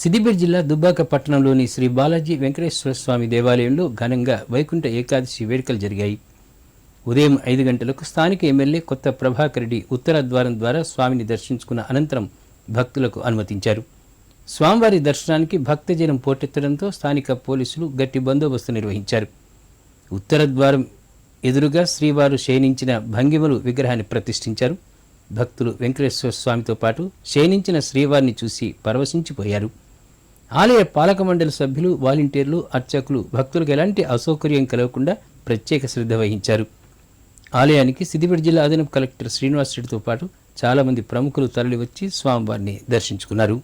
సిద్దిపేట జిల్లా దుబ్బాక పట్టణంలోని శ్రీ బాలాజీ వెంకటేశ్వర స్వామి దేవాలయంలో ఘనంగా వైకుంఠ ఏకాదశి వేడుకలు జరిగాయి. ఉదయం 5 గంటలకు స్థానిక ఎమ్మెల్యే కొత్త ప్రభాకర్ రెడ్డి ఉత్తర ద్వారం ద్వారా స్వామిని దర్శించుకున్న అనంతరం భక్తులకు అనుమతించారు. స్వామివారి దర్శనానికి భక్తజనం పోటెత్తడంతో స్థానిక పోలీసులు గట్టి బందోబస్తు నిర్వహించారు. ఉత్తర ద్వారం ఎదురుగా శ్రీవారు శయనించిన భంగిమలు విగ్రహాన్ని ప్రతిష్ఠించారు. భక్తులు వెంకటేశ్వర స్వామితో పాటు శయనించిన శ్రీవారిని చూసి పరవశించిపోయారు. ఆలయ పాలక మండలి సభ్యులు, వాలంటీర్లు, అర్చకులు భక్తులకు ఎలాంటి అసౌకర్యం కలగకుండా ప్రత్యేక శ్రద్ధ వహించారు. ఆలయానికి సిద్దిపేట జిల్లా అదనపు కలెక్టర్ శ్రీనివాస్ రెడ్డితో పాటు చాలా మంది ప్రముఖులు తరలివచ్చి స్వామివారిని దర్శించుకున్నారు.